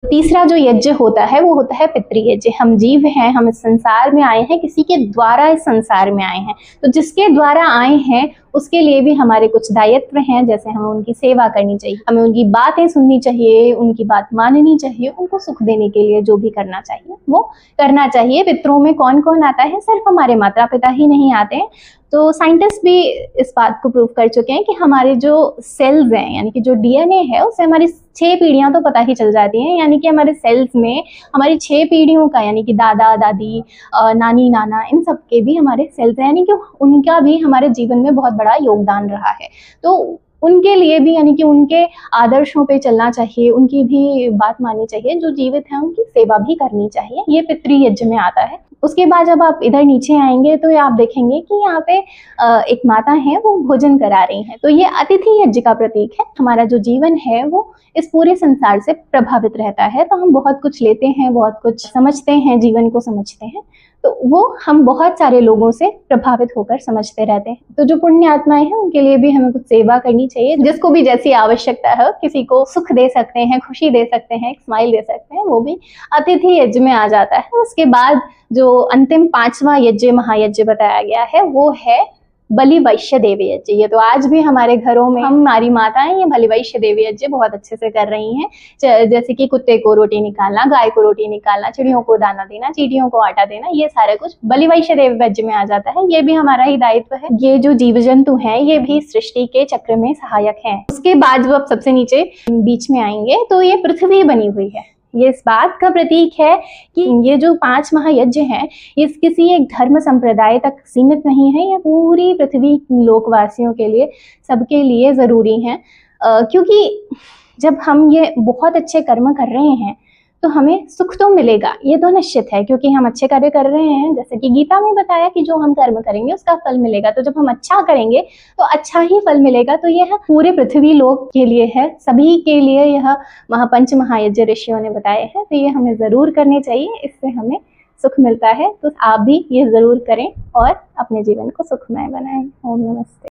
तीसरा जो यज्ञ होता है वो होता है पितृयज्ञ। हम जीव हैं, हम इस संसार में आए हैं, किसी के द्वारा इस संसार में आए हैं, तो जिसके द्वारा आए हैं उसके लिए भी हमारे कुछ दायित्व हैं। जैसे हमें उनकी सेवा करनी चाहिए, हमें उनकी बातें सुननी चाहिए, उनकी बात माननी चाहिए, उनको सुख देने के लिए जो भी करना चाहिए वो करना चाहिए। पितरों में कौन कौन आता है? सिर्फ हमारे माता पिता ही नहीं आते हैं। तो साइंटिस्ट भी इस बात को प्रूव कर चुके हैं कि हमारे जो सेल्स हैं, यानी कि जो डीएनए है, उससे हमारी 6 पीढ़ियां तो पता ही चल जाती हैं। यानी कि हमारे सेल्स में हमारी 6 पीढ़ियों का, यानी कि दादा दादी, नानी नाना, इन सब के भी हमारे सेल्स हैं, यानी कि उनका भी हमारे जीवन में बहुत बड़ा योगदान रहा है। तो उनके लिए भी, यानी कि उनके आदर्शों पे चलना चाहिए, उनकी भी बात माननी चाहिए। जो जीवित हैं उनकी सेवा भी करनी चाहिए। ये पितृयज्ञ में आता है। उसके बाद जब आप इधर नीचे आएंगे तो आप देखेंगे कि यहाँ पे एक माता है, वो भोजन करा रही हैं। तो ये अतिथि यज्ञ का प्रतीक है। हमारा जो जीवन है वो इस पूरे संसार से प्रभावित रहता है। तो हम बहुत कुछ लेते हैं, बहुत कुछ समझते हैं, जीवन को समझते हैं, तो वो हम बहुत सारे लोगों से प्रभावित होकर समझते रहते हैं। तो जो पुण्य आत्माएं हैं उनके लिए भी हमें कुछ सेवा करनी चाहिए। जिसको भी जैसी आवश्यकता है, किसी को सुख दे सकते हैं, खुशी दे सकते हैं, एक स्माइल दे सकते हैं, वो भी अतिथि यज्ञ में आ जाता है। उसके बाद जो अंतिम 5वां यज्ञ, महायज्ञ बताया गया है, वो है बलि वैश्य देवी यज्ञ। ये तो आज भी हमारे घरों में हमारी माताएं ये बलि वैश्य देवी यज्ञ बहुत अच्छे से कर रही हैं। जैसे कि कुत्ते को रोटी निकालना, गाय को रोटी निकालना, चिड़ियों को दाना देना, चींटियों को आटा देना, ये सारा कुछ बलि वैश्य देवी यज्ञ में आ जाता है। ये भी हमारा ही दायित्व है। ये जो जीव जंतु हैं ये भी सृष्टि के चक्र में सहायक हैं। उसके बाद जब आप सबसे नीचे बीच में आएंगे तो ये पृथ्वी बनी हुई है। ये इस बात का प्रतीक है कि ये जो 5 महायज्ञ हैं, ये किसी एक धर्म संप्रदाय तक सीमित नहीं है। ये पूरी पृथ्वी लोकवासियों के लिए, सबके लिए ज़रूरी हैं। क्योंकि जब हम ये बहुत अच्छे कर्म कर रहे हैं तो हमें सुख तो मिलेगा, ये तो निश्चित है, क्योंकि हम अच्छे कार्य कर रहे हैं। जैसे कि गीता में बताया कि जो हम कर्म करेंगे उसका फल मिलेगा। तो जब हम अच्छा करेंगे तो अच्छा ही फल मिलेगा। तो यह पूरे पृथ्वी लोक के लिए है, सभी के लिए यह पंच महायज्ञ ऋषियों ने बताए हैं। तो ये हमें ज़रूर करने चाहिए, इससे हमें सुख मिलता है। तो आप भी ये ज़रूर करें और अपने जीवन को सुखमय बनाएं। ओम नमस्ते।